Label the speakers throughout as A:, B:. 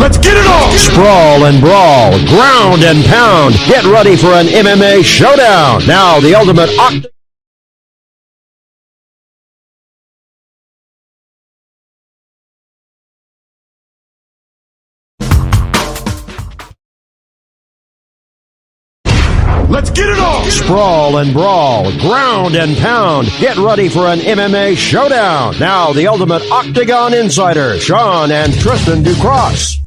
A: Let's get it on!
B: Sprawl and brawl, ground and pound. Get ready for an MMA showdown. Now the ultimate
A: Let's get it on!
B: Sprawl and brawl, ground and pound. Get ready for an MMA showdown. Now the ultimate Octagon Insider, Sean and Tristan Ducross.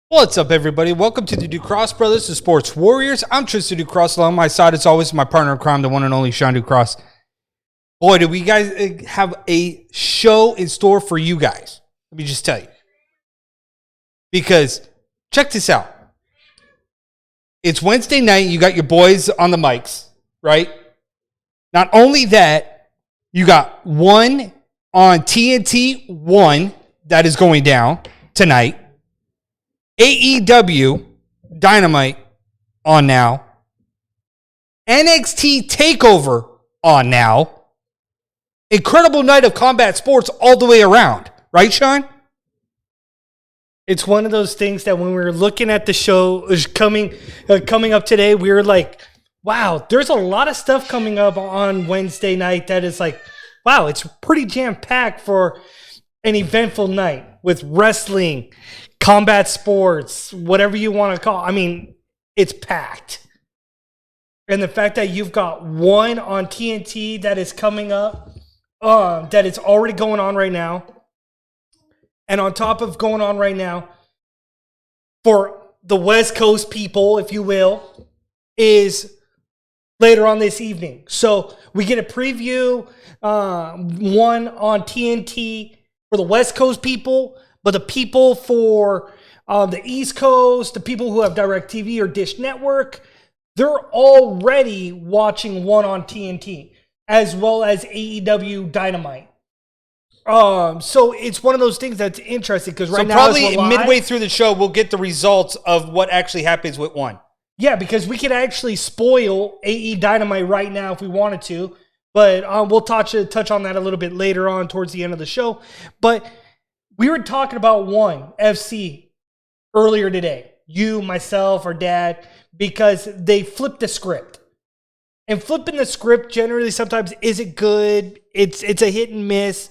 C: What's up, everybody? Welcome to the Ducross Brothers, the Sports Warriors. I'm Tristan Ducross. Along my side, as always, my partner in crime, the one and only Sean Ducross. Boy, do we guys have a show in store for you guys. Let me just tell you. Because, check this out. It's Wednesday night. You got your boys on the mics, right? Not only that, you got one on TNT, one that is going down tonight. AEW Dynamite on now. NXT TakeOver on now. Incredible night of combat sports all the way around. Right, Sean?
D: It's one of those things that when we were looking at the show coming up today, we were like, wow, there's a lot of stuff coming up on Wednesday night that is like, wow, it's pretty jam-packed for an eventful night with wrestling, combat sports, whatever you want to call it. I mean, it's packed. And the fact that you've got one on TNT that is coming up, that it's already going on right now. And on top of going on right now, for the West Coast people, if you will, is later on this evening. So we get a preview, one on TNT for the West Coast people, but the people for the East Coast, the people who have DirecTV or Dish Network, they're already watching one on TNT, as well as AEW Dynamite. So it's one of those things that's interesting because right now,
C: probably midway through the show, we'll get the results of what actually happens with one.
D: Yeah, because we could actually spoil AE Dynamite right now if we wanted to, but we'll touch on that a little bit later on towards the end of the show. But we were talking about one FC earlier today. You, myself, our dad, because they flipped the script. And flipping the script generally sometimes isn't good. It's a hit and miss.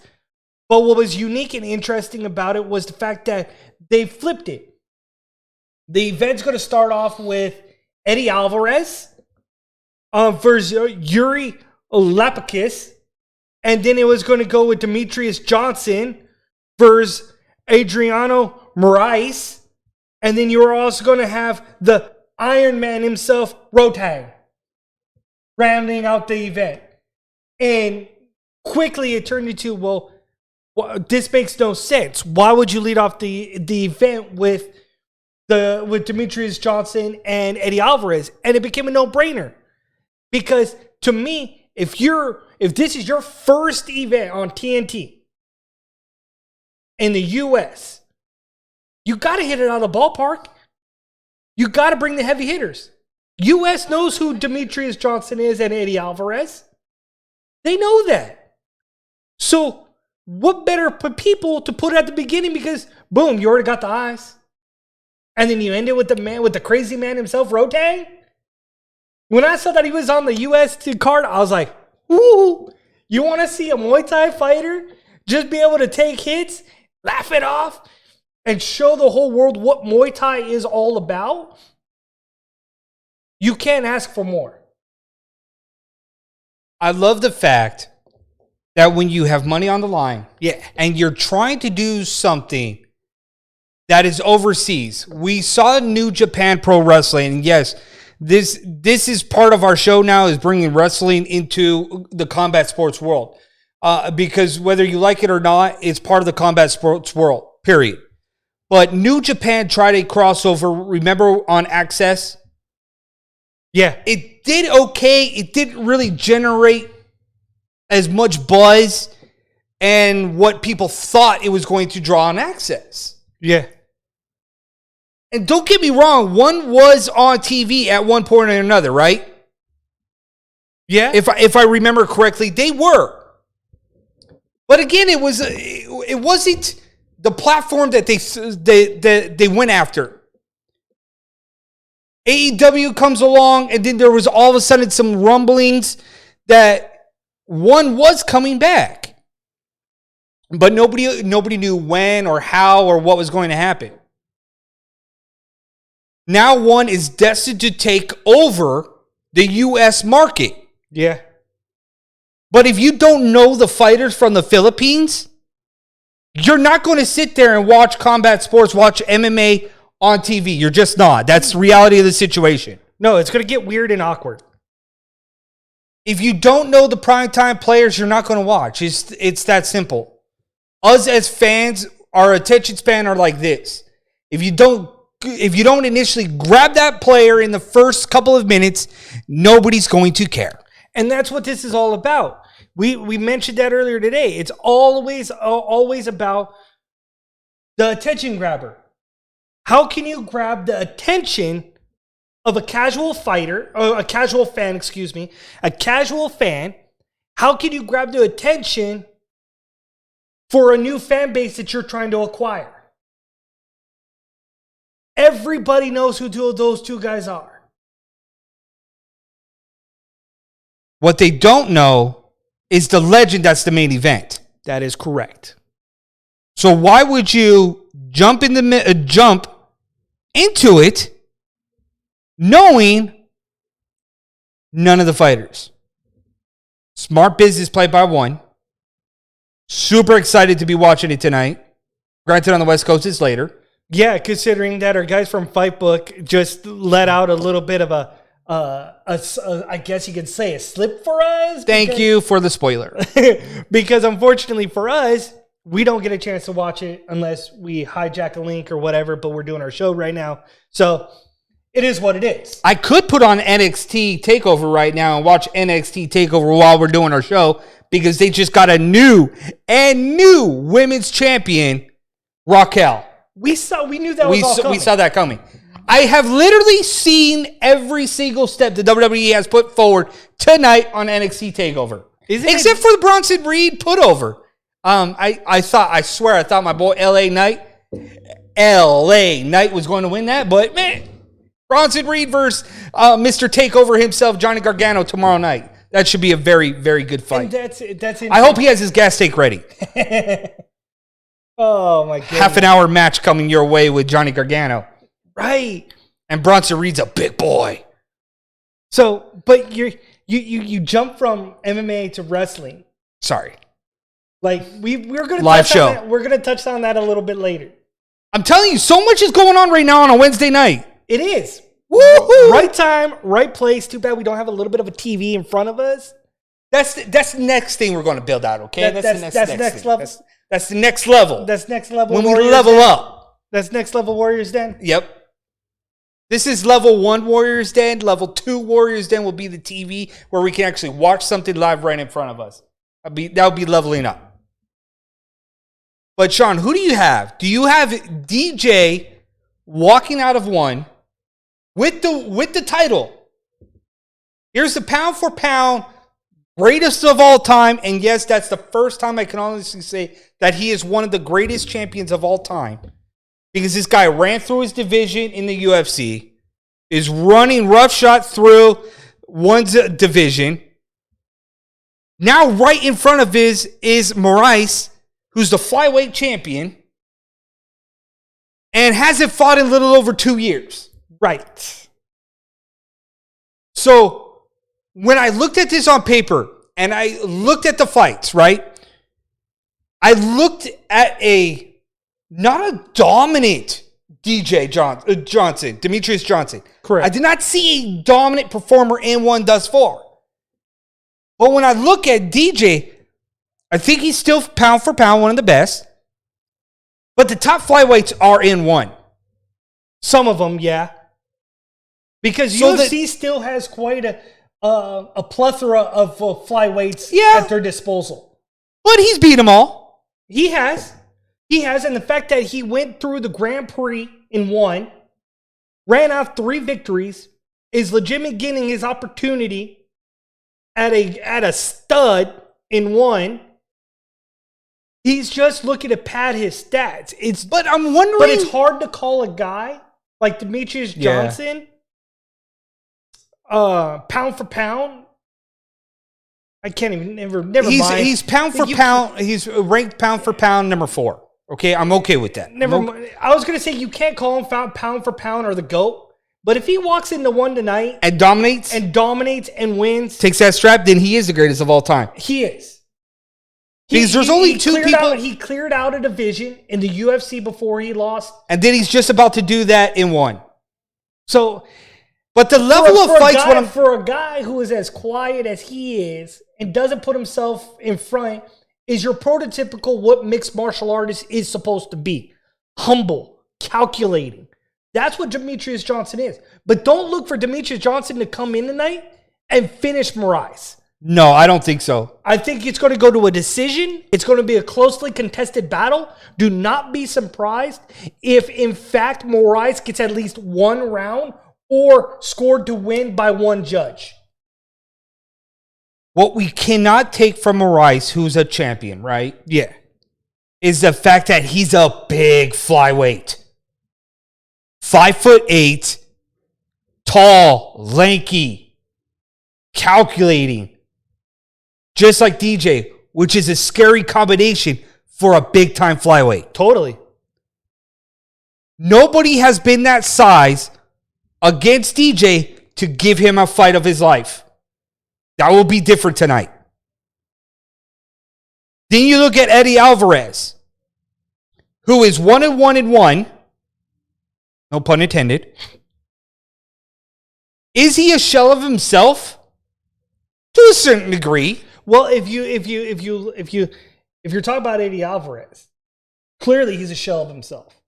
D: But what was unique and interesting about it was the fact that they flipped it. The event's going to start off with Eddie Alvarez versus Yuri Lapakis. And then it was going to go with Demetrius Johnson versus Adriano Moraes. And then you were also going to have the Iron Man himself, Rotang, rounding out the event. And quickly it turned into, well, this makes no sense. Why would you lead off the event with Demetrius Johnson and Eddie Alvarez? And it became a no-brainer. Because to me, if this is your first event on TNT in the US, you got to hit it out of the ballpark. You got to bring the heavy hitters. US knows who Demetrius Johnson is and Eddie Alvarez. They know that. So what better people to put at the beginning, because boom, you already got the eyes. And then you end it with the crazy man himself, Rotang. When I saw that he was on the US card, I was like, ooh, you want to see a Muay Thai fighter just be able to take hits, laugh it off, and show the whole world what Muay Thai is all about? You can't ask for more.
C: I love the fact that when you have money on the line, and you're trying to do something that is overseas. We saw New Japan Pro Wrestling, and yes, this is part of our show now, is bringing wrestling into the combat sports world. Because whether you like it or not, it's part of the combat sports world, period. But New Japan tried a crossover, remember, on Access?
D: Yeah.
C: It did okay. It didn't really generate as much buzz and what people thought it was going to draw on Access.
D: Yeah.
C: And don't get me wrong, one was on TV at one point or another, right?
D: Yeah.
C: If I remember correctly, they were. But again, it wasn't the platform that they went after. AEW comes along, and then there was all of a sudden some rumblings that one was coming back. But nobody knew when or how or what was going to happen. Now one is destined to take over the U.S. market.
D: Yeah.
C: But if you don't know the fighters from the Philippines, you're not going to sit there and watch combat sports, watch MMA on TV. You're just not. That's the reality of the situation.
D: No, it's going to get weird and awkward.
C: If you don't know the primetime players, you're not going to watch. It's that simple. Us as fans, our attention span are like this. If you don't initially grab that player in the first couple of minutes, nobody's going to care.
D: And that's what this is all about. We mentioned that earlier today. It's always about the attention grabber. How can you grab the attention of a casual fighter, or a casual fan, a casual fan? How can you grab the attention for a new fan base that you're trying to acquire? Everybody knows who those two guys are.
C: What they don't know is the legend that's the main event.
D: That is correct.
C: So why would you jump into it knowing none of the fighters? Smart business play by one. Super excited to be watching it tonight. Granted, on the West Coast, it's later.
D: Yeah, considering that our guys from Fightbook just let out a little bit of I guess you could say a slip for us.
C: Thank you for the spoiler.
D: Because unfortunately for us, we don't get a chance to watch it unless we hijack a link or whatever, but we're doing our show right now. So it is what it is.
C: I could put on NXT TakeOver right now and watch NXT TakeOver while we're doing our show because they just got a new women's champion, Raquel.
D: We knew that was all coming.
C: We saw that coming. I have literally seen every single step the WWE has put forward tonight on NXT TakeOver. Except for the Bronson Reed putover. I swear I thought my boy LA Knight was going to win that, but man, Bronson Reed versus Mr. Takeover himself, Johnny Gargano, tomorrow night. That should be a very, very good fight.
D: And that's
C: I hope he has his gas tank ready.
D: Oh my goodness.
C: Half an hour match coming your way with Johnny Gargano.
D: Right.
C: And Bronson Reed's a big boy.
D: So, but you jump from MMA to wrestling.
C: Sorry.
D: Like we're gonna
C: live
D: touch
C: show.
D: On that. We're gonna touch on that a little bit later.
C: I'm telling you, so much is going on right now on a Wednesday night.
D: It is.
C: Woo-hoo!
D: Right time, right place. Too bad we don't have a little bit of a TV in front of us.
C: That's the next thing we're going to build out, okay?
D: That's next level.
C: That's the next level.
D: That's next level.
C: When
D: Warriors
C: we level
D: Den.
C: up.
D: That's next level Warriors Den.
C: Yep. This is level 1 Warriors Den. Level 2 Warriors Den will be the TV where we can actually watch something live right in front of us. That would be leveling up. But Sean, who do you have? Do you have DJ walking out of one with the title? Here's the pound for pound greatest of all time, and yes, that's the first time I can honestly say that he is one of the greatest champions of all time. Because this guy ran through his division in the UFC, is running roughshod through one's division. Now right in front of his is Moraes, who's the flyweight champion, and hasn't fought in a little over 2 years.
D: Right.
C: So when I looked at this on paper and I looked at the fights, right? I looked at not a dominant Demetrius Johnson.
D: Correct.
C: I did not see a dominant performer in one thus far. But when I look at DJ, I think he's still pound for pound one of the best. But the top flyweights are in one.
D: Some of them, yeah. Because UFC still has quite a plethora of flyweights at their disposal.
C: But he's beat them all.
D: He has. He has. And the fact that he went through the Grand Prix and won, ran off 3 victories, is legitimate getting his opportunity at a stud in one. He's just looking to pad his stats.
C: But I'm wondering.
D: But it's hard to call a guy like Demetrius Johnson, pound for pound. I can't even never mind.
C: He's pound for pound. He's ranked pound for pound number 4. Okay, I'm okay with that.
D: Never mind. I was gonna say you can't call him pound for pound or the GOAT, but if he walks into one tonight
C: and dominates
D: and wins,
C: takes that strap, then he is the greatest of all time.
D: He is.
C: Because there's only 2 people.
D: He cleared out a division in the UFC before he lost,
C: and then he's just about to do that in one.
D: So,
C: but the level of fights
D: for a guy who is as quiet as he is and doesn't put himself in front is your prototypical what mixed martial artist is supposed to be. Humble, calculating. That's what Demetrius Johnson is. But don't look for Demetrius Johnson to come in tonight and finish Moraes.
C: No, I don't think so.
D: I think it's going to go to a decision. It's going to be a closely contested battle. Do not be surprised if, in fact, Moraes gets at least one round or scored to win by one judge.
C: What we cannot take from Moraes, who's a champion, right? Yeah. Is the fact that he's a big flyweight. 5'8", tall, lanky, calculating. Just like DJ, which is a scary combination for a big-time flyweight.
D: Totally.
C: Nobody has been that size against DJ to give him a fight of his life. That will be different tonight. Then you look at Eddie Alvarez, who is 1-1-1. No pun intended. Is he a shell of himself? To a certain degree.
D: Well, if you're talking about Eddie Alvarez, clearly he's a shell of himself.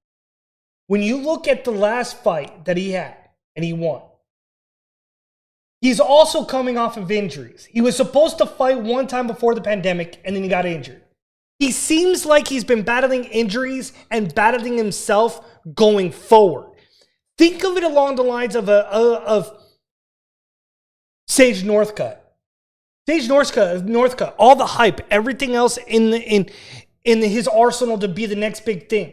D: When you look at the last fight that he had and he won, he's also coming off of injuries. He was supposed to fight one time before the pandemic and then he got injured. He seems like he's been battling injuries and battling himself going forward. Think of it along the lines of Sage Northcutt. Sage Northcutt, all the hype, everything else in his arsenal to be the next big thing.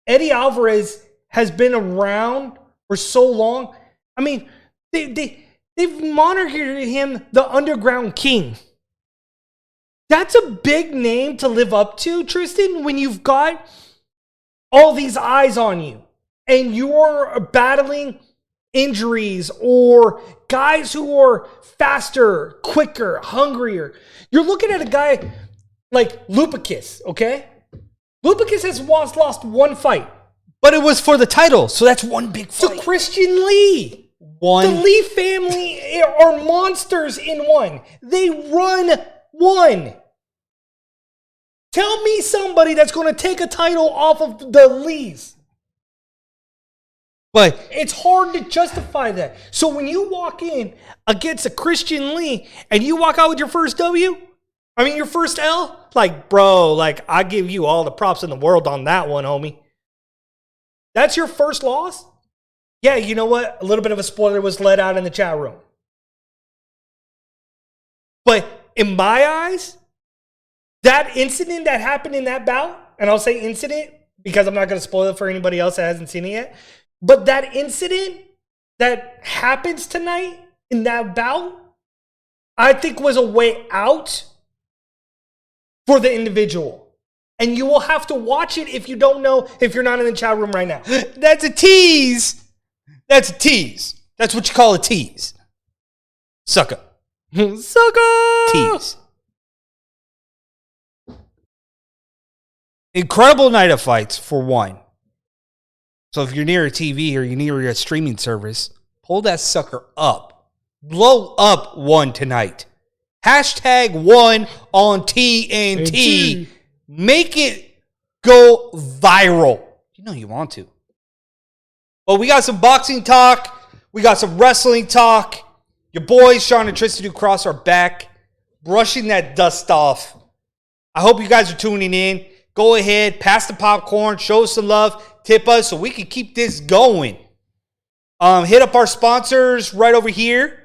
D: Eddie Alvarez has been around for so long. I mean, they've monitored him the Underground King. That's a big name to live up to, Tristan, when you've got all these eyes on you and you're battling injuries or guys who are faster, quicker, hungrier. You're looking at a guy like Lupacus, okay? Lupacus has lost one fight.
C: But it was for the title, so that's one big fight.
D: To Christian Lee. The Lee family are monsters in one. They run one. Tell me somebody that's going to take a title off of the Lees.
C: But
D: it's hard to justify that. So when you walk in against a Christian Lee and you walk out with your first your first L, like, bro, like, I give you all the props in the world on that one, homie. That's your first loss? Yeah, you know what? A little bit of a spoiler was let out in the chat room. But in my eyes, that incident that happened in that bout, and I'll say incident because I'm not going to spoil it for anybody else that hasn't seen it yet, but that incident that happens tonight in that bout, I think was a way out for the individual. And you will have to watch it if you don't know, if you're not in the chat room right now.
C: That's a tease. That's a tease. That's what you call a tease. Sucker.
D: Sucker!
C: Tease. Incredible night of fights, for one. So if you're near a TV or you're near a streaming service, pull that sucker up. Blow up one tonight. #1 on TNT. Make it go viral. You know you want to. Well, we got some boxing talk. We got some wrestling talk. Your boys, Sean and Tristan Ducross, are back, brushing that dust off. I hope you guys are tuning in. Go ahead, pass the popcorn, show us some love, tip us so we can keep this going. Hit up our sponsors right over here.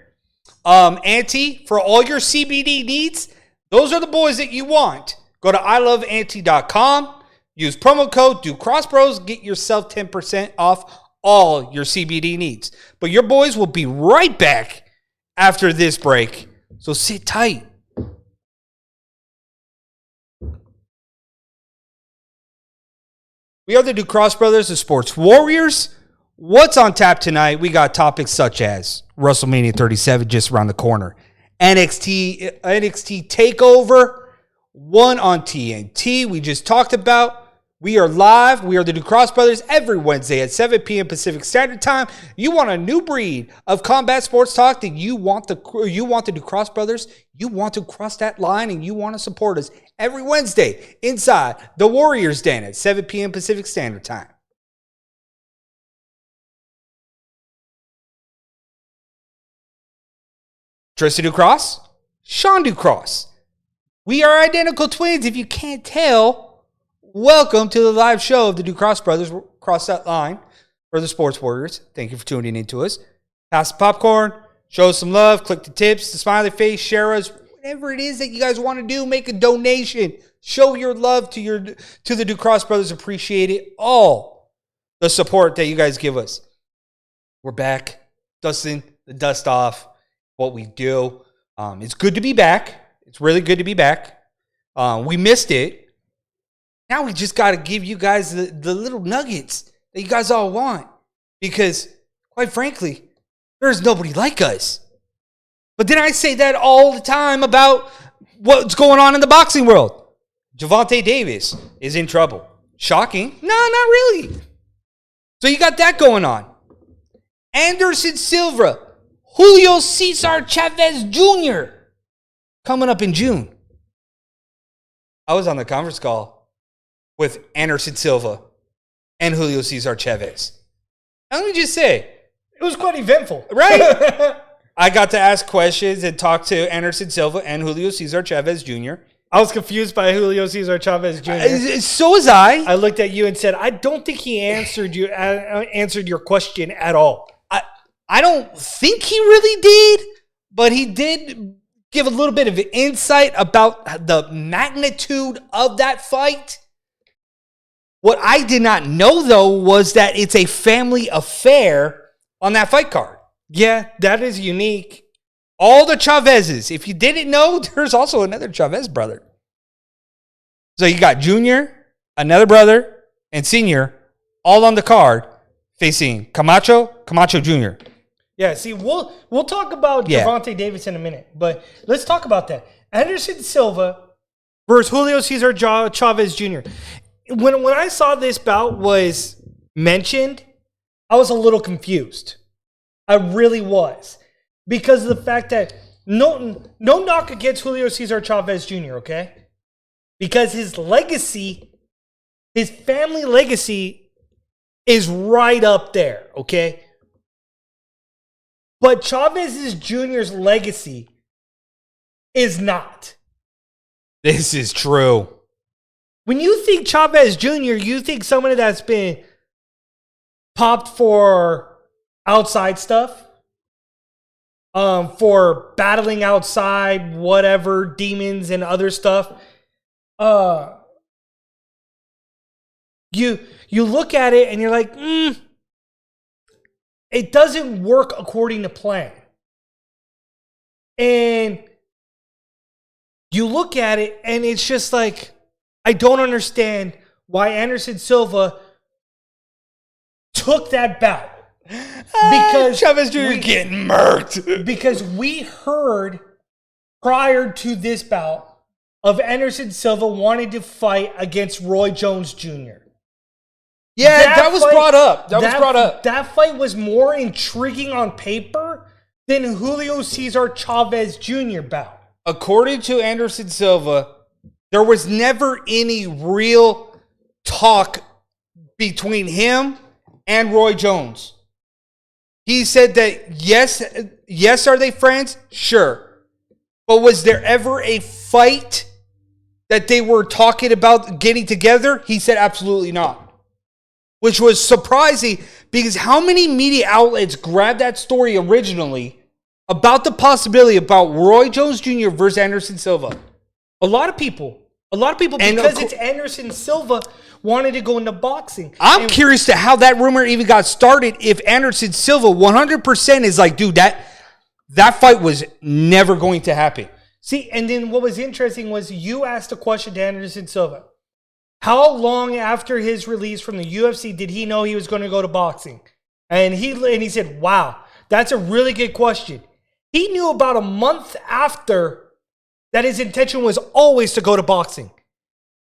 C: Anti, for all your CBD needs, those are the boys that you want. Go to iloveanti.com, use promo code DoCrossBros, get yourself 10% off all your CBD needs. But your boys will be right back after this break, so sit tight. We are the DoCross Brothers, the Sports Warriors. What's on tap tonight? We got topics such as WrestleMania 37 just around the corner, NXT TakeOver, one on TNT we just talked about. We are live. We are the DoCross Brothers every Wednesday at 7 p.m. Pacific Standard Time. You want a new breed of combat sports talk? That you want the DoCross Brothers. You want to cross that line and you want to support us every Wednesday inside the Warriors Den at 7 p.m. Pacific Standard Time. Tristan DuCross, Sean DuCross. We are identical twins if you can't tell. Welcome to the live show of the DuCross Brothers. Cross that line for the Sports Warriors. Thank you for tuning in to us. Pass the popcorn, show us some love, click the tips, the smiley face, share us, whatever it is that you guys want to do. Make a donation. Show your love to the DuCross Brothers. Appreciate it all. The support that you guys give us. We're back, dusting the dust off. What we do. It's good to be back. It's really good to be back. We missed it. Now we just got to give you guys the little nuggets that you guys all want. Because, quite frankly, there's nobody like us. But then I say that all the time about what's going on in the boxing world. Gervonta Davis is in trouble. Shocking? No, not really. So you got that going on. Anderson Silva, Julio Cesar Chavez Jr. coming up in June. I was on the conference call with Anderson Silva and Julio Cesar Chavez. Let me just say,
D: It was quite eventful.
C: right? I got to ask questions and talk to Anderson Silva and Julio Cesar Chavez Jr.
D: I was confused by Julio Cesar Chavez Jr.
C: So was I.
D: I looked at you and said, I don't think he answered your question at all.
C: I don't think he really did, but he did give a little bit of insight about the magnitude of that fight. What I did not know, though, was that it's a family affair on that fight card.
D: Yeah, that is unique.
C: All the Chavezes. If you didn't know, there's also another Chavez brother. So you got Junior, another brother, and Senior, all on the card, facing Camacho Jr.
D: Yeah, see, we'll talk about Gervonta Davis in a minute, but let's talk about that. Anderson Silva versus Julio Cesar Chavez Jr. When I saw this bout was mentioned, I was a little confused. I really was. Because of the fact that no knock against Julio Cesar Chavez Jr., okay? Because his legacy, his family legacy is right up there, okay? But Chavez Jr.'s legacy is not.
C: This is true.
D: When you think Chavez Jr., you think somebody that's been popped for outside stuff, for battling outside, whatever, demons and other stuff. You look at it and you're like, it doesn't work according to plan. And you look at it and it's just like, I don't understand why Anderson Silva took that bout. Because
C: Chavez Jr. getting murked.
D: Because we heard prior to this bout of Anderson Silva wanting to fight against Roy Jones Jr.
C: Yeah, that was brought up.
D: That fight was more intriguing on paper than Julio Cesar Chavez Jr. bout.
C: According to Anderson Silva, there was never any real talk between him and Roy Jones. He said that yes, are they friends? Sure. But was there ever a fight that they were talking about getting together? He said absolutely not. Which was surprising because how many media outlets grabbed that story originally about the possibility about Roy Jones Jr. versus Anderson Silva?
D: A lot of people, because it's Anderson Silva wanted to go into boxing.
C: I'm curious to how that rumor even got started. If Anderson Silva 100% is like, dude, that fight was never going to happen.
D: See, and then what was interesting was you asked a question to Anderson Silva. How long after his release from the UFC did he know he was going to go to boxing? And he said, wow, that's a really good question. He knew about a month after that his intention was always to go to boxing.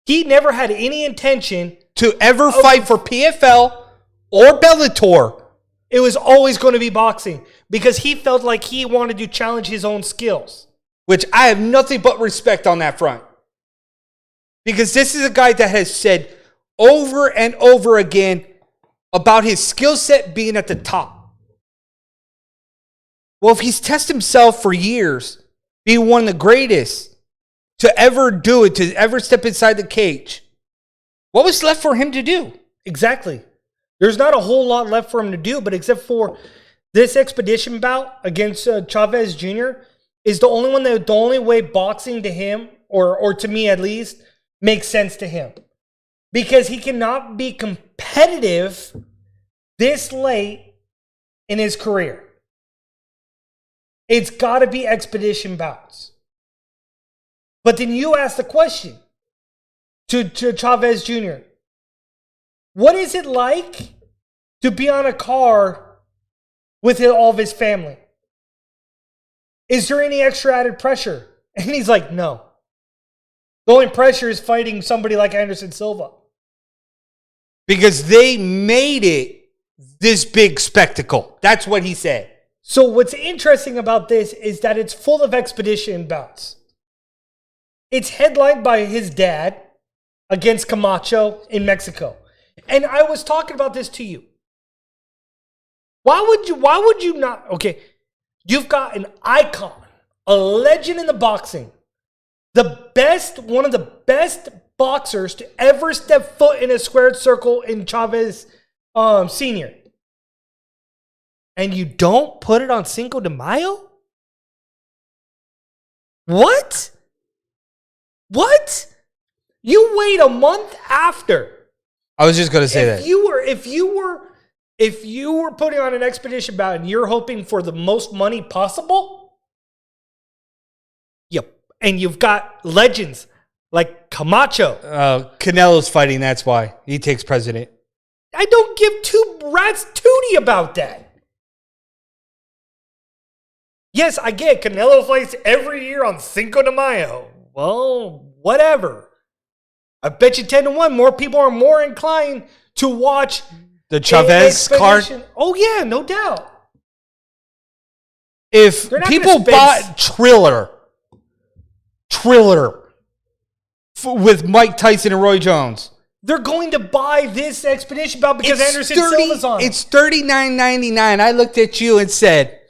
D: He never had any intention
C: to ever fight for PFL or Bellator.
D: It was always going to be boxing because he felt like he wanted to challenge his own skills.
C: Which I have nothing but respect on that front. Because this is a guy that has said over and over again about his skill set being at the top. Well, if he's tested himself for years, being one of the greatest to ever do it, to ever step inside the cage, what was left for him to do?
D: Exactly. There's not a whole lot left for him to do, but except for this expedition bout against Chavez Jr. is the only way boxing to him, or to me at least, makes sense to him. Because he cannot be competitive this late in his career. It's got to be expedition bouts. But then you ask the question to Chavez Jr. What is it like to be on a car with all of his family? Is there any extra added pressure? And he's like, no. The only pressure is fighting somebody like Anderson Silva.
C: Because they made it this big spectacle. That's what he said.
D: So what's interesting about this is that it's full of expedition bouts. It's headlined by his dad against Camacho in Mexico. And I was talking about this to you. Why would you not? Okay, you've got an icon, a legend in the boxing. One of the best boxers to ever step foot in a squared circle in Chavez Sr. And you don't put it on Cinco de Mayo? What? You wait a month after.
C: I was just going to say that.
D: If you were putting on an expedition bout and you're hoping for the most money possible, yep. And you've got legends like Camacho.
C: Canelo's fighting, that's why. He takes president.
D: I don't give two rats tootie about that. Yes, I get Canelo fights every year on Cinco de Mayo. Well, whatever. I bet you 10-1 more people are more inclined to watch
C: the Chavez card.
D: Oh yeah, no doubt.
C: If people bought Triller with Mike Tyson and Roy Jones,
D: they're going to buy this expedition bout because Anderson Silva's on.
C: It's $39.99. I looked at you and said,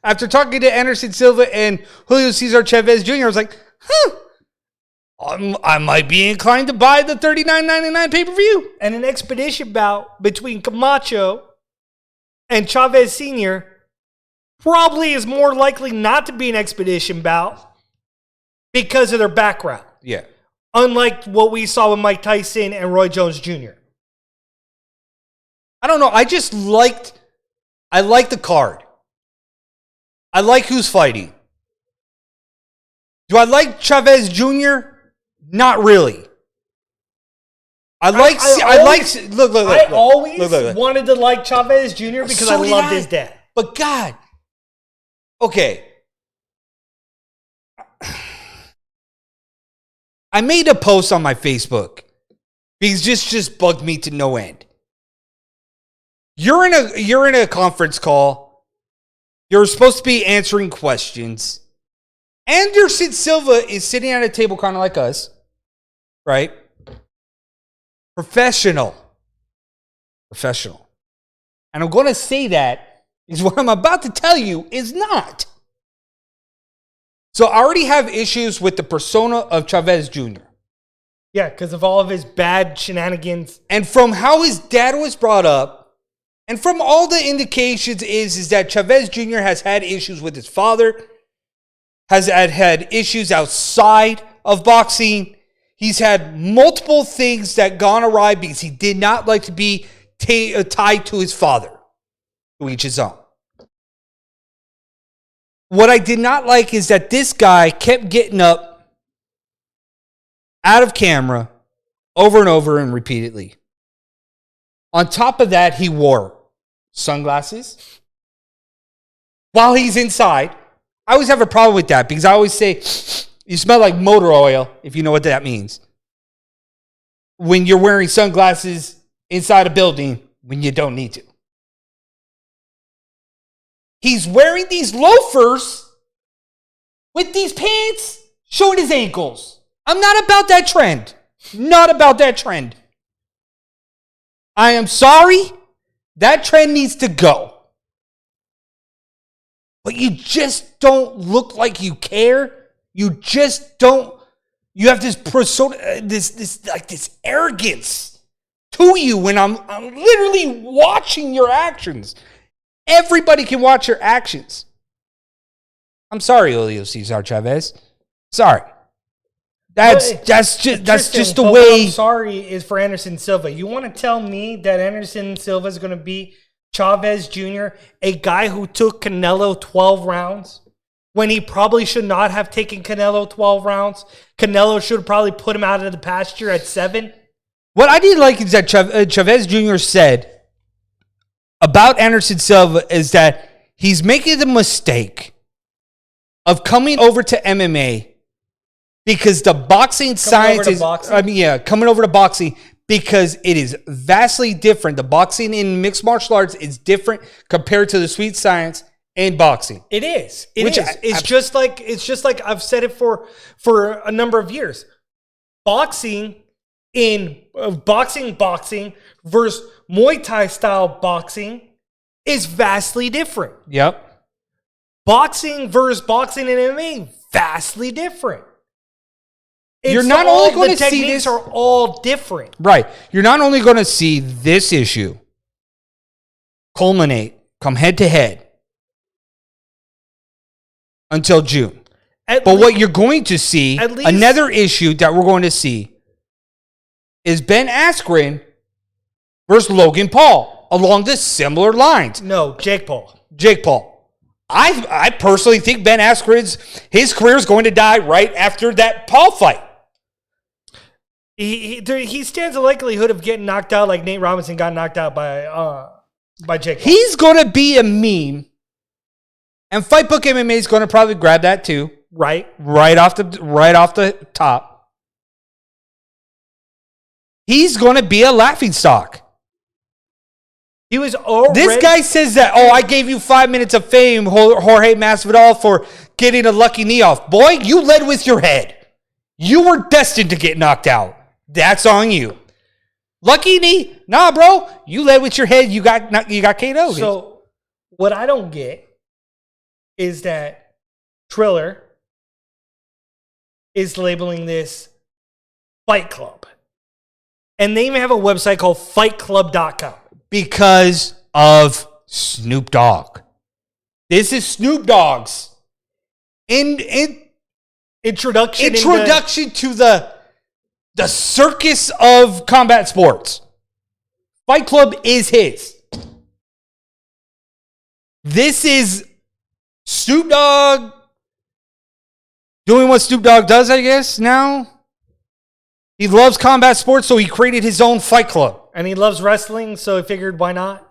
C: After talking to Anderson Silva and Julio Cesar Chavez Jr., I was like, I might be inclined to buy the $39.99 pay-per-view.
D: And an expedition bout between Camacho and Chavez Sr. probably is more likely not to be an expedition bout because of their background.
C: Yeah.
D: Unlike what we saw with Mike Tyson and Roy Jones Jr.
C: I don't know. I like the card. I like who's fighting. Do I like Chavez Jr.? Not really. I
D: always wanted to like Chavez Jr. because I loved his dad.
C: But God, okay. I made a post on my Facebook because this just bugged me to no end. You're in a conference call. You're supposed to be answering questions. Anderson Silva is sitting at a table kind of like us, right? Professional. And I'm going to say that is what I'm about to tell you is not. So I already have issues with the persona of Chavez Jr.
D: Yeah, because of all of his bad shenanigans.
C: And from how his dad was brought up, And from all the indications is that Chavez Jr. has had issues with his father, has had issues outside of boxing. He's had multiple things that gone awry because he did not like to be tied to his father. To each his own. What I did not like is that this guy kept getting up out of camera over and over and repeatedly. On top of that, he wore sunglasses while he's inside. I always have a problem with that because I always say, you smell like motor oil, if you know what that means. When you're wearing sunglasses inside a building when you don't need to. He's wearing these loafers with these pants showing his ankles. I'm not about that trend. Not about that trend. I am sorry. That trend needs to go. But you just don't look like you care. You just don't. You have this persona, this arrogance to you when I'm literally watching your actions. Everybody can watch your actions. I'm sorry, Julio Cesar Chavez. Sorry. That's just the
D: but
C: way.
D: What I'm sorry is for Anderson Silva. You want to tell me that Anderson Silva is going to beat Chavez Jr., a guy who took Canelo 12 rounds, when he probably should not have taken Canelo 12 rounds? Canelo should have probably put him out of the pasture at 7.
C: What I did like is that Chavez Jr. said about Anderson Silva is that he's making the mistake of coming over to MMA because the boxing science is, coming over to boxing because it is vastly different. The boxing in mixed martial arts is different compared to the sweet science in boxing.
D: It is. It's just like I've said it for a number of years. Boxing versus Muay Thai style boxing is vastly different.
C: Yep.
D: Boxing versus boxing in MMA, vastly different.
C: You're not only going to see
D: techniques
C: this,
D: are all different.
C: right? You're not only going to see this issue culminate, come head to head until June. What you're going to see, another issue that we're going to see, is Ben Askren versus Logan Paul along the similar lines.
D: No, Jake Paul.
C: I personally think Ben Askren's his career is going to die right after that Paul fight.
D: He stands a likelihood of getting knocked out like Nate Robinson got knocked out by Jake Paul.
C: He's going to be a meme, and Fightbook MMA is going to probably grab that too. Right off the top. He's going to be a laughingstock.
D: He was already.
C: This guy says that, I gave you 5 minutes of fame, Jorge Masvidal, for getting a lucky knee off. Boy, you led with your head. You were destined to get knocked out. That's on you. Lucky knee? Nah, bro. You led with your head. You got KO'd.
D: So, what I don't get is that Triller is labeling this Fight Club. And they even have a website called fightclub.com.
C: Because of Snoop Dogg. This is Snoop Dogg's introduction to the circus of combat sports. Fight Club is his. This is Snoop Dogg doing what Snoop Dogg does, I guess, now. He loves combat sports, so he created his own Fight Club.
D: And he loves wrestling, so he figured, why not?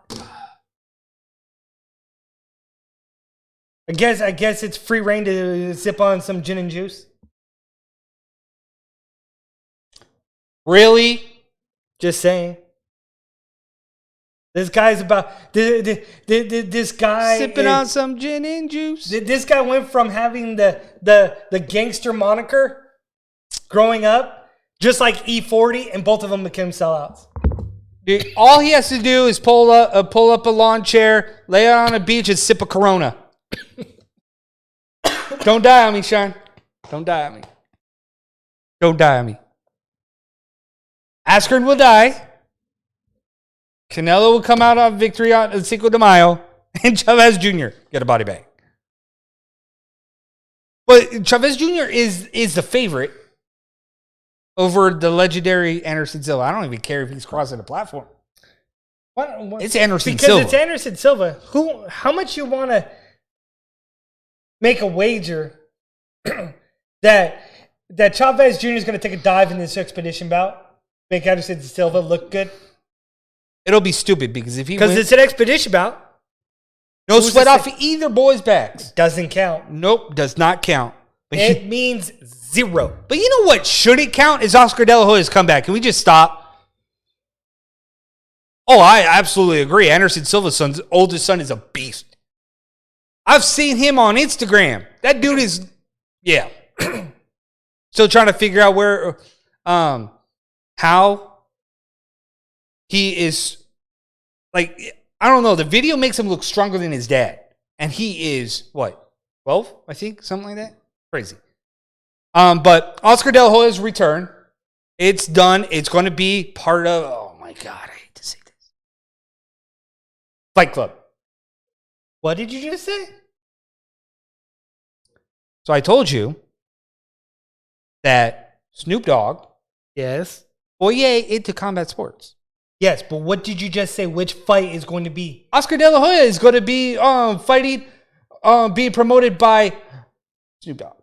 D: I guess it's free reign to sip on some gin and juice.
C: Really?
D: Just saying. This guy's about this guy
C: sipping on some gin and juice.
D: This guy went from having the gangster moniker growing up, just like E40, and both of them became sellouts.
C: Dude, all he has to do is pull up a lawn chair, lay it on a beach, and sip a Corona. Don't die on me, Sean. Don't die on me. Don't die on me. Askren will die. Canelo will come out on victory on Cinco de Mayo, and Chavez Jr. get a body bag. But Chavez Jr. is the favorite over the legendary Anderson Silva. I don't even care if he's crossing the platform.
D: What?
C: It's Anderson
D: because
C: Silva.
D: It's Anderson Silva. How much you want to make a wager that Chavez Jr. is going to take a dive in this expedition bout, make Anderson Silva look good?
C: It'll be stupid because if he
D: because it's an expedition bout.
C: No sweat off either boy's backs.
D: Doesn't count.
C: Nope, does not count. But
D: it means 0.
C: But you know what shouldn't count is Oscar De La Hoya's comeback. Can we just stop? Oh, I absolutely agree. Anderson Silva's oldest son is a beast. I've seen him on Instagram. That dude is, yeah. Still trying to figure out where, how he is, like, I don't know. The video makes him look stronger than his dad. And he is, what, 12, I think? Something like that? Crazy. But Oscar De La Hoya's return, it's done. It's going to be part of, oh my God, I hate to say this. Fight Club.
D: What did you just say?
C: So I told you that Snoop Dogg,
D: Yes.
C: Oye into combat sports.
D: Yes, but what did you just say? Which fight is going to be?
C: Oscar De La Hoya is going to be fighting, being promoted by Snoop Dogg.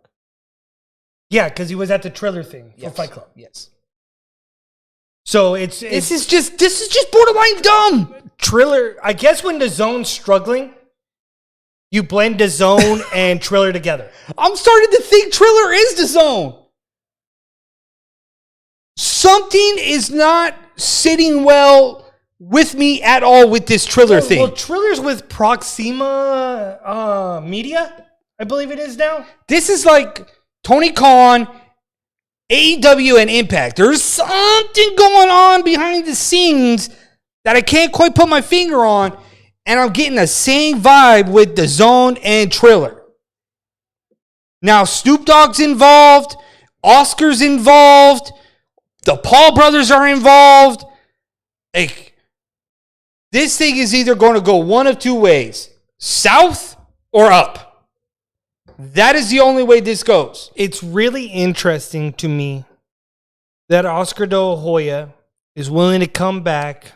D: Yeah, because he was at the Triller thing for
C: Yes.
D: Fight Club.
C: Yes.
D: So it's
C: This is just borderline dumb.
D: Triller. I guess when the zone's struggling, you blend the zone and Triller together.
C: I'm starting to think Triller is the zone. Something is not sitting well with me at all with this Triller thing.
D: Well, Triller's with Proxima Media, I believe it is now.
C: This is like Tony Khan, AEW, and Impact. There's something going on behind the scenes that I can't quite put my finger on, and I'm getting the same vibe with the Zone and Triller. Now, Snoop Dogg's involved, Oscar's involved, the Paul brothers are involved. Like, this thing is either going to go one of two ways, south or up. That is the only way this goes.
D: It's really interesting to me that Oscar De La Hoya is willing to come back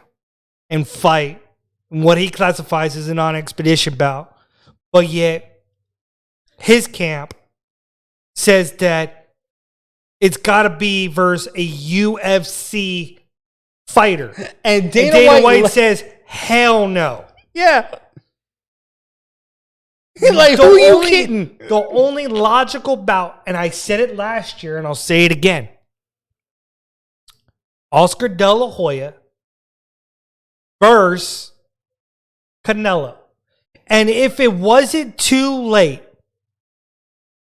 D: and fight in what he classifies as a non-expedition bout, but yet his camp says that it's got to be versus a UFC fighter.
C: And
D: Dana White says, hell no.
C: Yeah. Like, who are you kidding?
D: The only logical bout, and I said it last year, and I'll say it again. Oscar De La Hoya versus Canelo. And if it wasn't too late,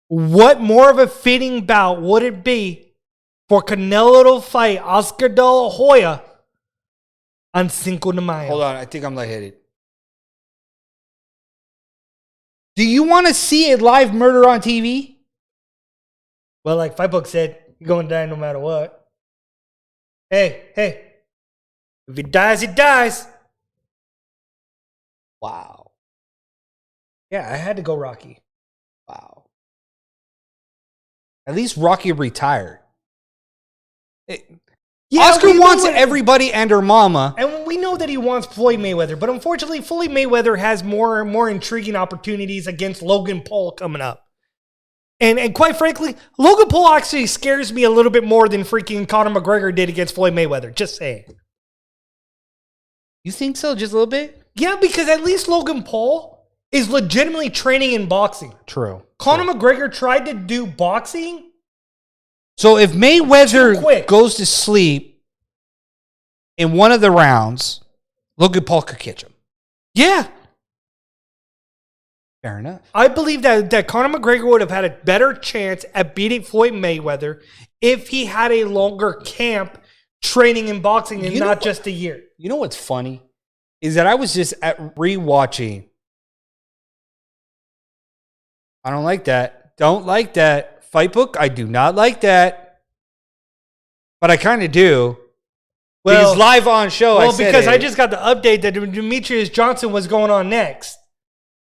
D: what more of a fitting bout would it be for Canelo to fight Oscar De La Hoya on Cinco de Mayo?
C: Hold on, I think I'm lightheaded. Do you want to see a live murder on TV?
D: Well, like Fightbook said, you're going to die no matter what. Hey. If it dies, it dies.
C: Wow.
D: Yeah, I had to go Rocky.
C: Wow. At least Rocky retired. Oscar wants everybody and her mama.
D: And we know that he wants Floyd Mayweather, but unfortunately, Floyd Mayweather has more intriguing opportunities against Logan Paul coming up. And quite frankly, Logan Paul actually scares me a little bit more than freaking Conor McGregor did against Floyd Mayweather. Just saying.
C: You think so? Just a little bit?
D: Yeah, because at least Logan Paul is legitimately training in boxing.
C: True.
D: Conor McGregor tried to do boxing.
C: So if Mayweather goes to sleep in one of the rounds, Logan Paul could catch him.
D: Yeah.
C: Fair enough.
D: I believe that Conor McGregor would have had a better chance at beating Floyd Mayweather if he had a longer camp training in boxing and not just a year.
C: You know what's funny? Is that I was just rewatching. I don't like that. Don't like that. Fight book, I do not like that. But I kind of do. Because live on show, I said
D: because I just got the update that Demetrius Johnson was going on next.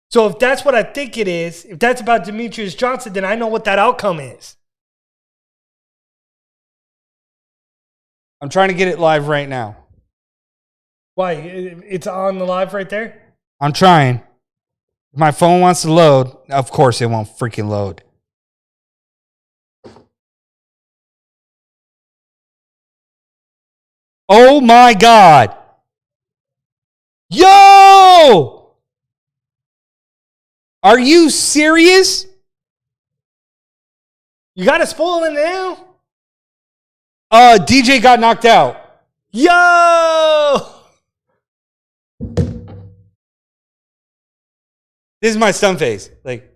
D: So if that's what I think it is, if that's about Demetrius Johnson, then I know what that outcome is.
C: I'm trying to get it live right now.
D: Why? It's on the live right there?
C: I'm trying. My phone wants to load. Of course it won't freaking load. Oh my God. Yo! Are you serious?
D: You got to spoil it now?
C: DJ got knocked out.
D: Yo!
C: This is my stun face. Like,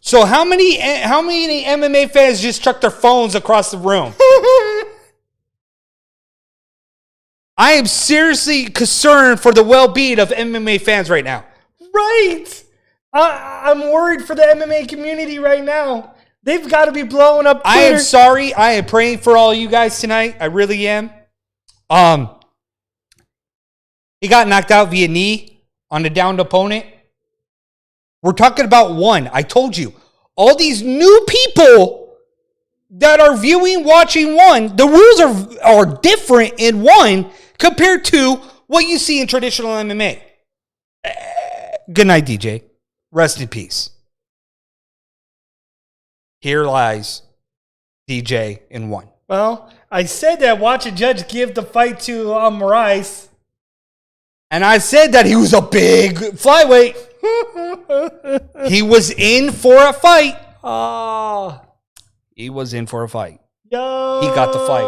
C: so how many MMA fans just chucked their phones across the room? I am seriously concerned for the well-being of MMA fans right now.
D: Right. I'm worried for the MMA community right now. They've got to be blowing up Twitter.
C: I am sorry. I am praying for all you guys tonight. I really am. He got knocked out via knee on the downed opponent. We're talking about one. I told you. All these new people that are watching one, the rules are different in one compared to what you see in traditional MMA. Good night, DJ. Rest in peace. Here lies DJ in one.
D: Well, I said that watch a judge give the fight to Moraes.
C: And I said that he was a big flyweight. He was in for a fight. He was in for a fight.
D: Yo.
C: He got the fight.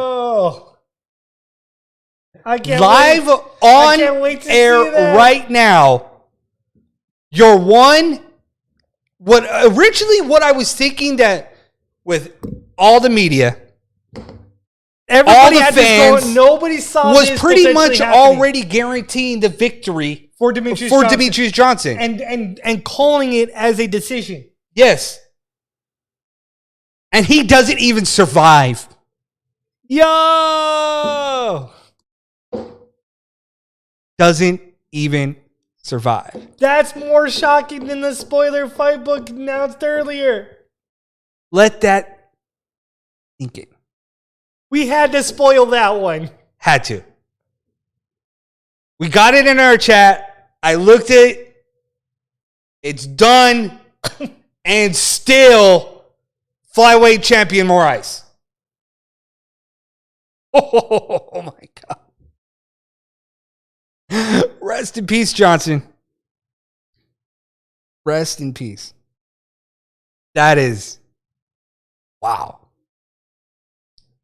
D: I can't
C: Live
D: wait.
C: on
D: I can't wait to
C: air
D: see that.
C: right now. Your one. What I was thinking that with all the media,
D: everybody
C: all the
D: had
C: fans
D: this going, nobody saw
C: was
D: this
C: pretty
D: potentially
C: much
D: happening
C: already guaranteeing the victory
D: for Demetrius
C: Johnson.
D: and calling it as a decision.
C: Yes. And he doesn't even survive.
D: Yo!
C: Doesn't even survive.
D: That's more shocking than the spoiler fight book announced earlier.
C: Let that sink in.
D: We had to spoil that one.
C: Had to. We got it in our chat. I looked at it. It's done. And still, flyweight champion Moraes. Oh my God. Rest in peace, Johnson. Rest in peace. That is, wow.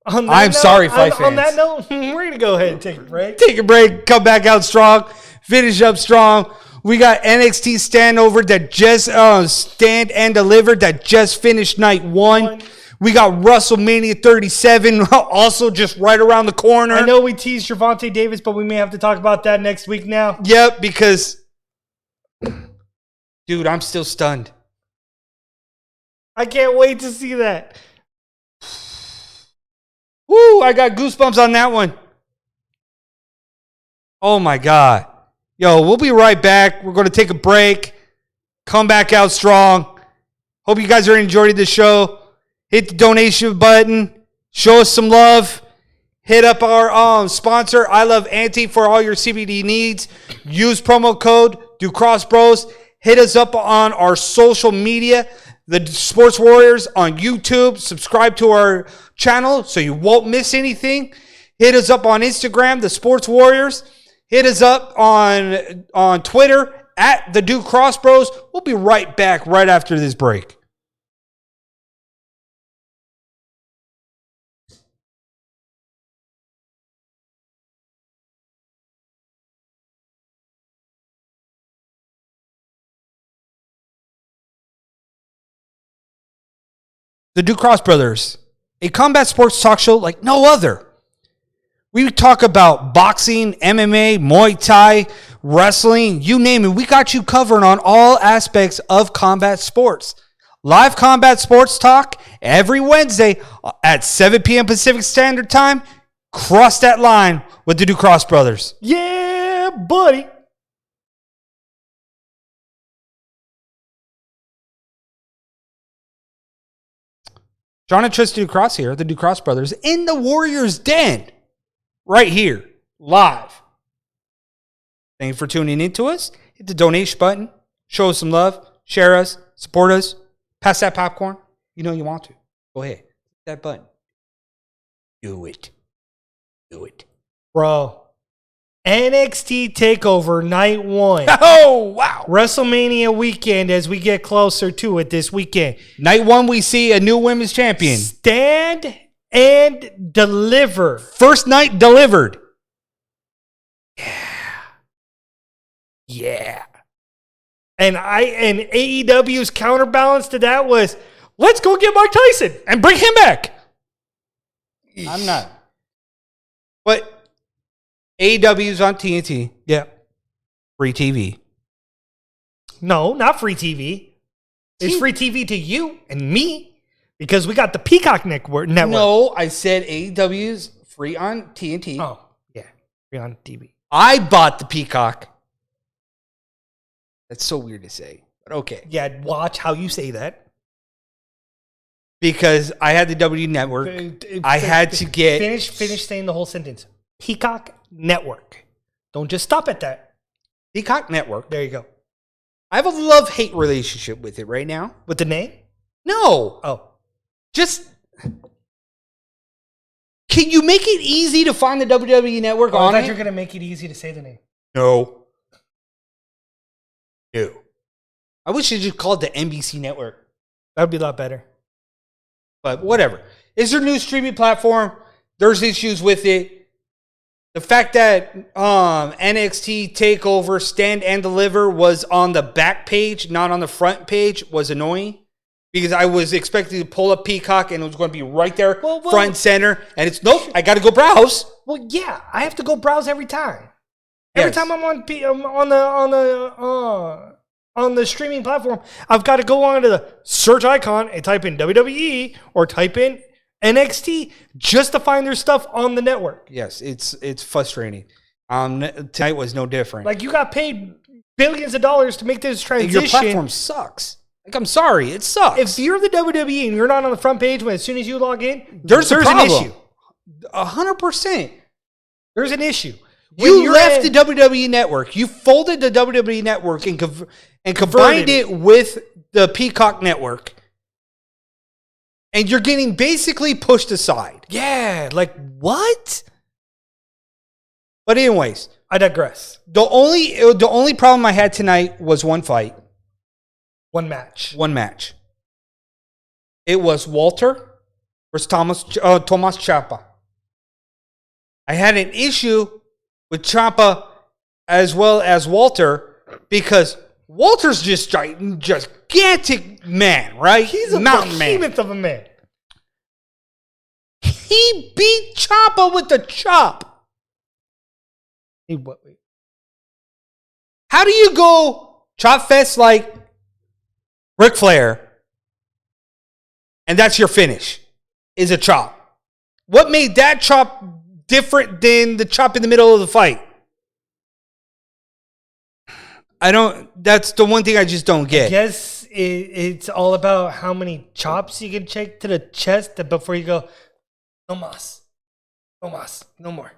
C: I'm sorry, fight fans.
D: On that note, we're going to go ahead and take a break.
C: Take a break, come back out strong, finish up strong. We got NXT Standover that just Stand and Deliver that just finished night one. We got WrestleMania 37 also just right around the corner.
D: I know we teased Gervonta Davis, but we may have to talk about that next week now.
C: Yep, because, dude, I'm still stunned.
D: I can't wait to see that.
C: Woo, I got goosebumps on that one. Oh my God. Yo, we'll be right back. We're going to take a break. Come back out strong. Hope you guys are enjoying the show. Hit the donation button. Show us some love. Hit up our sponsor, I Love Auntie, for all your CBD needs. Use promo code DoCrossBros. Hit us up on our social media, the Sports Warriors on YouTube. Subscribe to our channel so you won't miss anything. Hit us up on Instagram, the Sports Warriors. Hit us up on Twitter at the Duke Cross Bros. We'll be right back right after this break. The Duke Cross Brothers, a combat sports talk show like no other. We talk about boxing, MMA, Muay Thai, wrestling, you name it. We got you covered on all aspects of combat sports. Live combat sports talk every Wednesday at 7 p.m. Pacific Standard Time. Cross that line with the Ducross brothers.
D: Yeah, buddy.
C: John and Tristan Ducross here, the Ducross brothers, in the Warriors' Den. Right here, live. Thank you for tuning in to us. Hit the donation button. Show us some love. Share us. Support us. Pass that popcorn. You know you want to. Go ahead. Hit that button. Do it. Do it.
D: Bro. NXT TakeOver Night 1.
C: Oh, wow.
D: WrestleMania weekend as we get closer to it this weekend.
C: Night 1, we see a new women's champion.
D: Stand and Deliver.
C: First night delivered. Yeah.
D: And AEW's counterbalance to that was, let's go get Mike Tyson
C: And bring him back. I'm not. But AEW's on TNT.
D: Yeah.
C: Free TV.
D: No, not free TV. It's free TV to you and me because we got the Peacock network.
C: No, I said AEW's free on TNT.
D: Oh, yeah. Free on TV.
C: I bought the Peacock. That's so weird to say, but okay.
D: Yeah, watch how you say that.
C: Because I had the W Network. I had to get...
D: Finish saying the whole sentence. Peacock Network. Don't just stop at that.
C: Peacock Network.
D: There you go.
C: I have a love-hate relationship with it right now.
D: With the name?
C: No.
D: Oh.
C: Just... Can you make it easy to find the WWE Network on
D: I thought
C: it?
D: you were going to make it easy to say the name.
C: No. No. I wish you just called it the NBC Network.
D: That would be a lot better.
C: But whatever. It's their new streaming platform. There's issues with it. The fact that NXT TakeOver Stand and Deliver was on the back page, not on the front page, was annoying. Because I was expecting to pull up Peacock and it was going to be right there, front and center. And it's, nope, I got to go browse.
D: Well, yeah, I have to go browse every time. Every time I'm on the streaming platform, I've got to go onto the search icon and type in WWE or type in NXT just to find their stuff on the network.
C: Yes, it's frustrating. Tonight was no different.
D: Like, you got paid billions of dollars to make this transition.
C: Your platform sucks. Like, I'm sorry, it sucks.
D: If you're the WWE and you're not on the front page as soon as you log in,
C: there's an issue.
D: 100%. There's an issue.
C: You left the WWE Network. You folded the WWE Network and combined it with the Peacock Network. And you're getting basically pushed aside.
D: Yeah, like what?
C: But anyways,
D: I digress.
C: The only problem I had tonight was one fight.
D: One match.
C: It was Walter versus Tomas Ciampa. I had an issue with Ciampa as well as Walter because Walter's just gigantic man, right?
D: He's a
C: mountain
D: behemoth
C: man.
D: of a man.
C: He beat Ciampa with the chop.
D: Wait.
C: How do you go chop fest like Ric Flair and that's your finish? Is a chop. What made that chop different than the chop in the middle of the fight? That's the one thing I just don't get.
D: I guess it's all about how many chops you can take to the chest before you go, no mas, no more.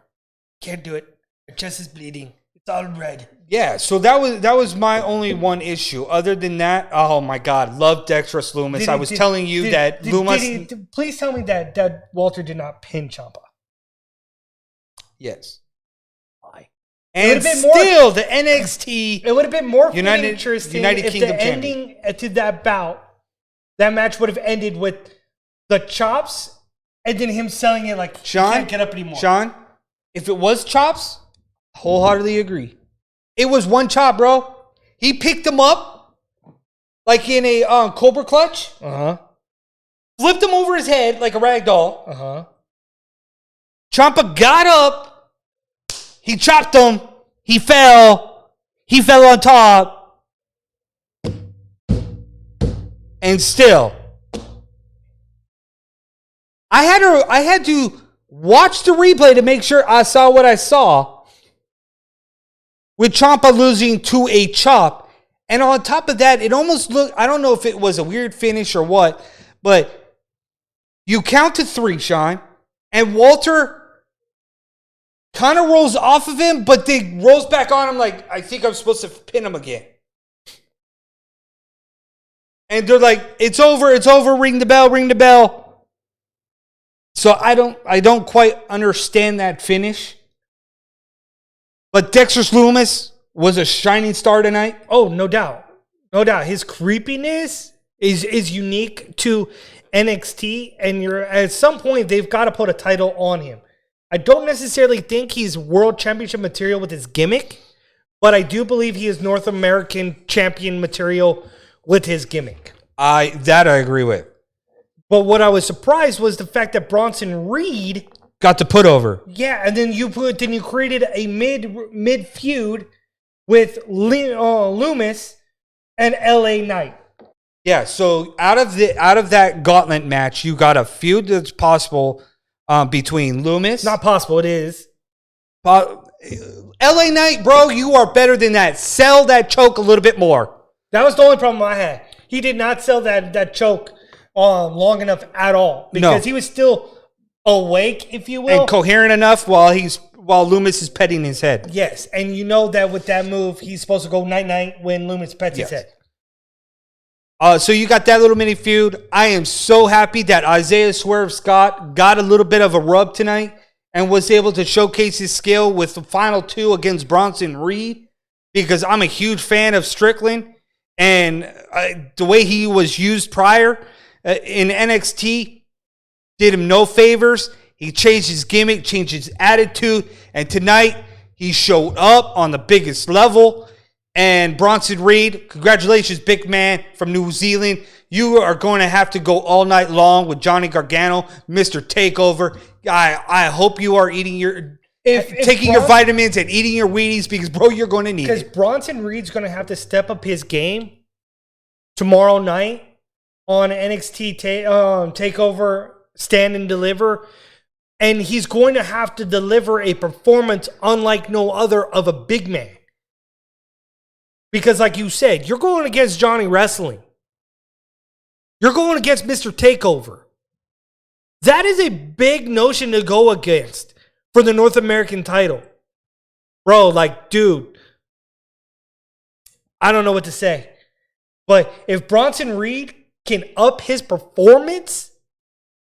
D: Can't do it. Your chest is bleeding. It's all red.
C: Yeah, so that was my only one issue. Other than that, oh my God, love Dexterous Loomis. I was telling you that Loomis...
D: Please tell me that Walter did not pin Ciampa.
C: Yes.
D: Why?
C: And still, the NXT...
D: It would have been more
C: United
D: if
C: Kingdom
D: the ending to that bout, that match would have ended with the chops and then him selling it like, he can't get up anymore.
C: Sean, if it was chops, wholeheartedly agree. It was one chop, bro. He picked him up like in a Cobra clutch.
D: Uh-huh.
C: Flipped him over his head like a rag doll.
D: Uh-huh.
C: Ciampa got up. He chopped him. He fell. He fell on top. And And still, I had to watch the replay to make sure I saw what I saw. With Ciampa losing to a chop. And on top of that, it almost looked, I don't know if it was a weird finish or what, but you count to 3, Sean, and Walter kind of rolls off of him, but then rolls back on him like, I think I'm supposed to pin him again. And they're like, it's over, ring the bell. So I don't quite understand that finish. But Dexter Lumis was a shining star tonight.
D: Oh, no doubt. No doubt. His creepiness is unique to NXT, and at some point they've got to put a title on him. I don't necessarily think he's world championship material with his gimmick, but I do believe he is North American champion material with his gimmick.
C: I agree with.
D: But what I was surprised was the fact that Bronson Reed
C: got to put over.
D: Yeah, and then you created a mid feud with Loomis and LA Knight.
C: Yeah, so out of that gauntlet match, you got a feud that's possible between Loomis.
D: Not possible, it is.
C: LA Knight, bro, you are better than that. Sell that choke a little bit more.
D: That was the only problem I had. He did not sell that choke long enough at all. Because he was still awake, if you will.
C: And coherent enough while Loomis is petting his head.
D: Yes, and you know that with that move, he's supposed to go night-night when Loomis pets his head.
C: So you got that little mini feud. I am so happy that Isaiah Swerve Scott got a little bit of a rub tonight and was able to showcase his skill with the final 2 against Bronson Reed, because I'm a huge fan of Strickland, and the way he was used prior in NXT did him no favors. He changed his gimmick, changed his attitude, and tonight he showed up on the biggest level. And Bronson Reed, congratulations, big man from New Zealand. You are going to have to go all night long with Johnny Gargano, Mr. Takeover. I hope you are eating taking your vitamins and eating your Wheaties, because, bro, you're going to need it.
D: Because Bronson Reed's going to have to step up his game tomorrow night on NXT Takeover Stand and Deliver. And he's going to have to deliver a performance unlike no other of a big man. Because like you said, you're going against Johnny Wrestling. You're going against Mr. Takeover. That is a big notion to go against for the North American title. Bro, like, dude, I don't know what to say. But if Bronson Reed can up his performance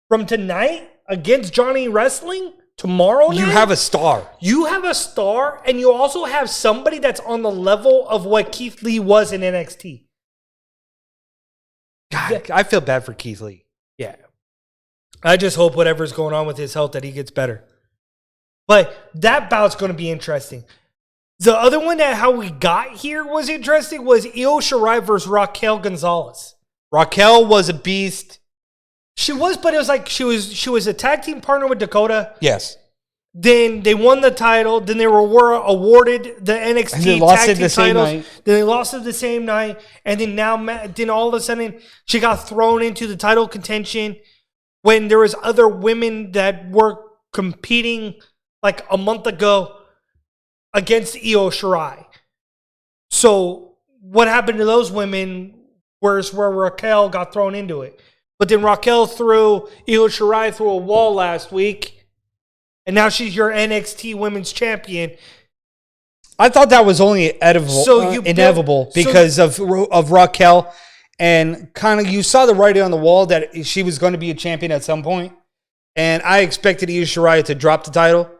D: from tonight against Johnny Wrestling tomorrow night,
C: you have a star.
D: You have a star, and you also have somebody that's on the level of what Keith Lee was in NXT.
C: God, I feel bad for Keith Lee.
D: Yeah. I just hope whatever's going on with his health that he gets better. But that bout's going to be interesting. The other one that how we got here was interesting was Io Shirai versus Raquel Gonzalez.
C: Raquel was a beast.
D: She was, but it was like she was a tag team partner with Dakota.
C: Yes.
D: Then they won the title. Then they were awarded the NXT tag team titles. Then they lost it the same night. And then all of a sudden she got thrown into the title contention when there was other women that were competing like a month ago against Io Shirai. So what happened to those women was where Raquel got thrown into it. But then Raquel threw Io Shirai through a wall last week. And now she's your NXT Women's Champion.
C: I thought that was only inevitable because of Raquel. And kind of you saw the writing on the wall that she was going to be a champion at some point. And I expected Io Shirai to drop the title.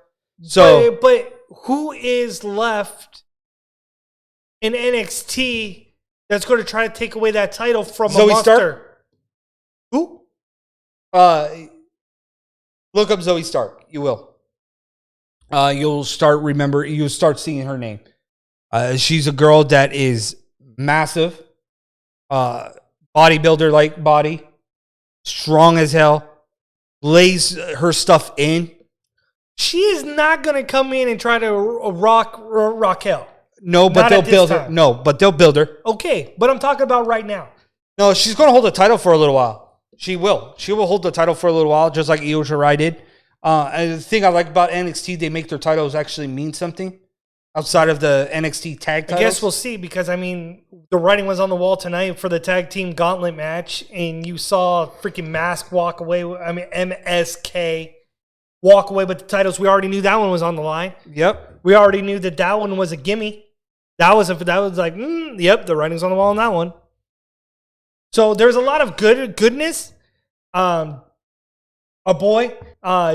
C: So,
D: but who is left in NXT that's going to try to take away that title from
C: Zoe
D: a monster?
C: Stark? Who? Look up Zoe Stark. You will. You'll start seeing her name. She's a girl that is massive, bodybuilder like body, strong as hell, lays her stuff in.
D: She is not going to come in and try to rock Raquel.
C: No, but they'll build her. No, but they'll build her.
D: Okay, but I'm talking about right now.
C: No, she's going to hold the title for a little while. She will. She will hold the title for a little while, just like Io Shirai did. And the thing I like about NXT, they make their titles actually mean something outside of the NXT tag titles.
D: I guess we'll see, because, I mean, the writing was on the wall tonight for the tag team gauntlet match, and you saw freaking Mask walk away. MSK walk away with the titles. We already knew that one was on the line.
C: Yep.
D: We already knew that one was a gimme. That was like, yep, the writing's on the wall on that one. So there's a lot of goodness. Our boy,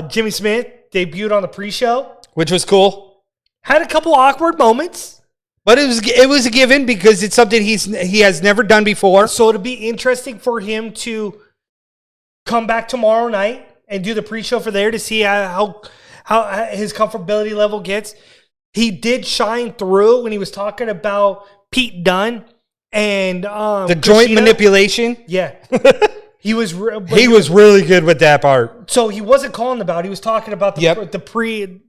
D: Jimmy Smith, debuted on the pre-show.
C: Which was cool.
D: Had a couple awkward moments.
C: But it was a given because it's something he has never done before.
D: So it'll be interesting for him to come back tomorrow night and do the pre-show for there to see how his comfortability level gets. He did shine through when he was talking about Pete Dunne and
C: the joint manipulation.
D: Yeah. He was
C: really good with that part.
D: So he wasn't calling about. He was talking about the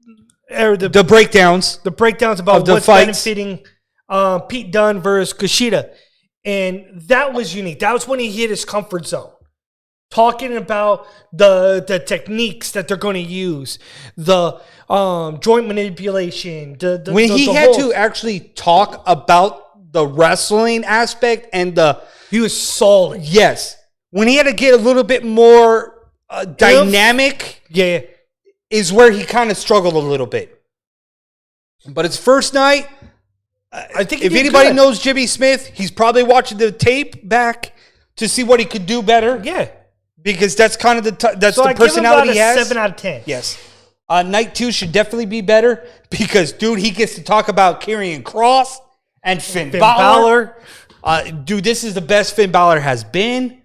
C: breakdowns.
D: The breakdowns about
C: the
D: what's
C: fights.
D: benefiting Pete Dunne versus Kushida. And that was unique. That was when he hit his comfort zone. Talking about the techniques that they're going to use, the joint manipulation.
C: When he had to actually talk about the wrestling aspect and
D: he was solid.
C: Yes. When he had to get a little bit more dynamic,
D: yeah,
C: is where he kind of struggled a little bit. But it's first night.
D: I think
C: if anybody knows Jimmy Smith, he's probably watching the tape back to see what he could do better.
D: Yeah.
C: Because that's kind of the
D: I
C: personality he has.
D: 7 out of 10.
C: Yes. Night 2 should definitely be better because, dude, he gets to talk about Karrion Kross and Finn Balor. Dude, this is the best Finn Balor has been.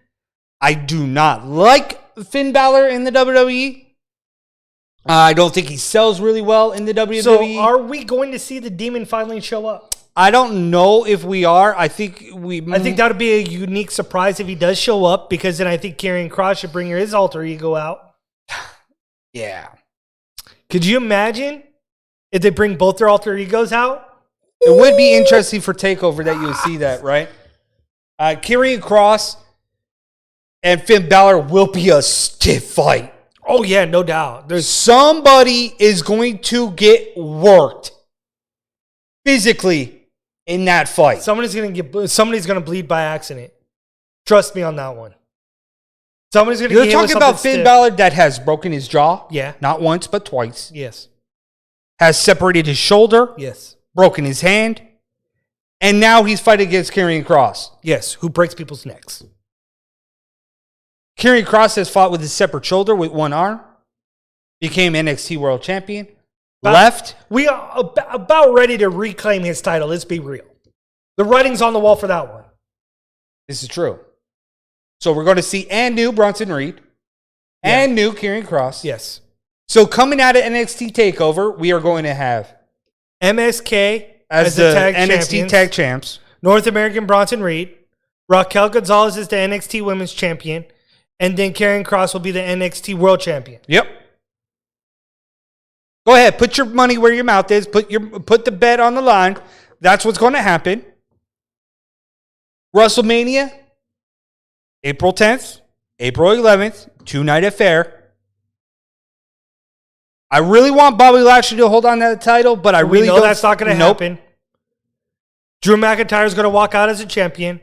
C: I do not like Finn Balor in the WWE. I don't think he sells really well in the WWE.
D: So are we going to see the Demon finally show up?
C: I don't know if we are. I think that
D: would be a unique surprise if he does show up, because then I think Karrion Kross should bring his alter ego out.
C: Yeah.
D: Could you imagine if they bring both their alter egos out?
C: It would be interesting for TakeOver that you would see that, right? Karrion Kross and Finn Balor will be a stiff fight.
D: Oh, yeah, no doubt.
C: There's somebody is going to get worked physically in that fight.
D: Somebody's gonna bleed by accident. Trust me on that one. Somebody's gonna.
C: You're talking about Finn Balor that has broken his jaw.
D: Yeah,
C: not once but twice.
D: Yes.
C: Has separated his shoulder.
D: Yes.
C: Broken his hand, and now he's fighting against Karrion Kross.
D: Yes, who breaks people's necks.
C: Karrion Kross has fought with his separate shoulder with one arm. Became NXT World Champion. Left.
D: We are about ready to reclaim his title. Let's be real. The writing's on the wall for that one.
C: This is true. So we're going to see and new Bronson Reed and new Karrion Kross.
D: Yes.
C: So coming out of NXT TakeOver, we are going to have
D: MSK
C: as the NXT Tag Champs.
D: North American Bronson Reed. Raquel Gonzalez is the NXT Women's Champion. And then Karrion Kross will be the NXT World Champion.
C: Yep. Go ahead, put your money where your mouth is. Put the bet on the line. That's what's going to happen. WrestleMania, April 10th, April 11th, 2-night affair. I really want Bobby Lashley to hold on to that title, but I really
D: know
C: don't.
D: That's not going to happen. Drew McIntyre is going to walk out as a champion.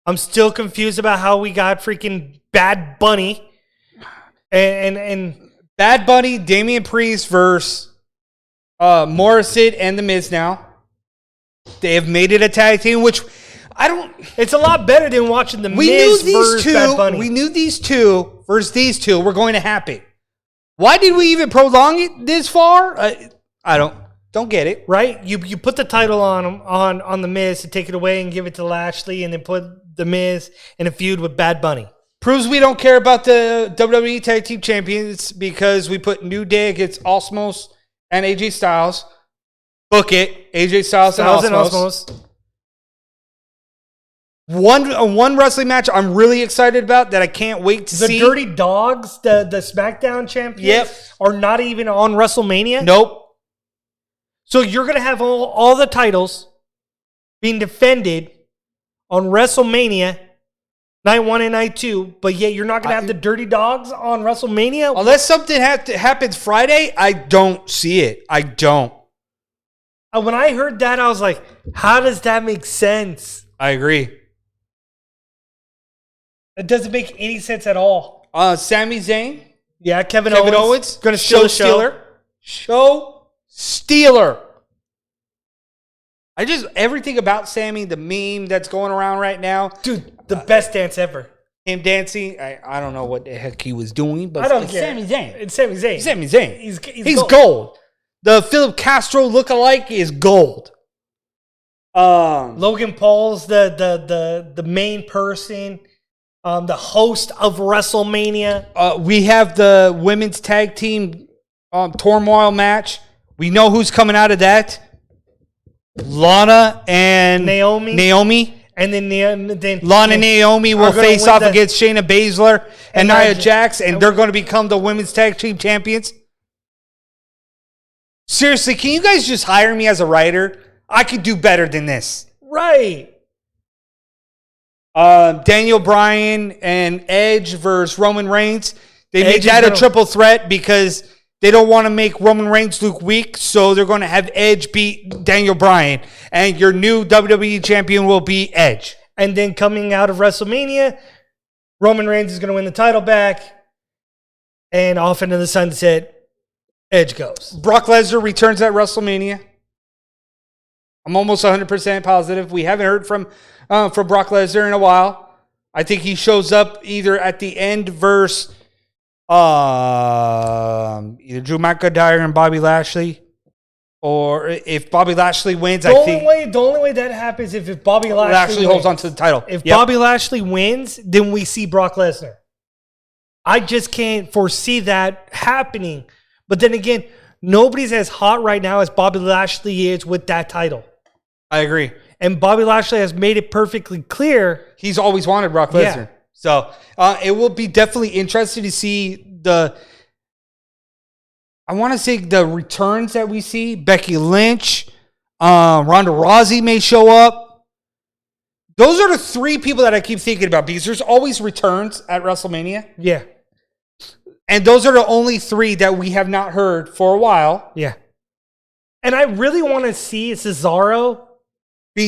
D: I'm still confused about how we got freaking Bad Bunny and
C: Bad Bunny, Damian Priest versus Morrison and The Miz now. They have made it a tag team, which I don't...
D: It's a lot better than watching The Miz versus Bad Bunny.
C: We knew these two versus these two were going to happen. Why did we even prolong it this far? I don't get it.
D: Right? You put the title on The Miz to take it away and give it to Lashley, and then put The Miz in a feud with Bad Bunny.
C: Proves we don't care about the WWE Tag Team Champions because we put New Day against Osmos and AJ Styles. Book it. AJ Styles and Osmos. One wrestling match I'm really excited about that I can't wait to see.
D: The Dirty Dogs, the SmackDown champions, are not even on WrestleMania?
C: Nope.
D: So you're going to have all the titles being defended on WrestleMania Night 1 and night 2, but yet you're not going to have the Dirty Dogs on WrestleMania?
C: Unless something happens Friday, I don't see it. I don't.
D: When I heard that, I was like, how does that make sense?
C: I agree.
D: It doesn't make any sense at all.
C: Sami Zayn.
D: Yeah, Kevin
C: Owens
D: Owens. Going to steal the show.
C: Stealer. Show Stealer. Everything about Sammy, the meme that's going around right now.
D: Dude, the best dance ever.
C: Him dancing. I don't know what the heck he was doing, but
D: I don't
C: it's
D: care.
C: Sami Zayn.
D: It's Sami Zayn.
C: Sami Zayn.
D: He's
C: gold. The Philip Castro lookalike is gold.
D: Logan Paul's the main person, the host of WrestleMania.
C: We have the women's tag team turmoil match. We know who's coming out of that. Lana and Naomi. And then Lana and Naomi will face off against Shayna Baszler and Nia Jax, and they're going to become the women's tag team champions. Seriously, can you guys just hire me as a writer? I could do better than this.
D: Right.
C: Daniel Bryan and Edge versus Roman Reigns. They made that a triple threat because they don't want to make Roman Reigns look weak, so they're going to have Edge beat Daniel Bryan, and your new WWE champion will be Edge.
D: And then coming out of WrestleMania, Roman Reigns is going to win the title back, and off into the sunset, Edge goes.
C: Brock Lesnar returns at WrestleMania. I'm almost 100% positive. We haven't heard from Brock Lesnar in a while. I think he shows up either at the end versus either Drew McIntyre and Bobby Lashley, or if Bobby Lashley wins,
D: the only way that happens if Bobby Lashley
C: holds on to the title.
D: If Bobby Lashley wins, then we see Brock Lesnar. I just can't foresee that happening. But then again, nobody's as hot right now as Bobby Lashley is with that title.
C: I agree.
D: And Bobby Lashley has made it perfectly clear.
C: He's always wanted Brock Lesnar. Yeah. So it will be definitely interesting to see the returns that we see. Becky Lynch, Ronda Rousey may show up. Those are the three people that I keep thinking about because there's always returns at WrestleMania.
D: Yeah.
C: And those are the only three that we have not heard for a while.
D: Yeah. And I really want to see Cesaro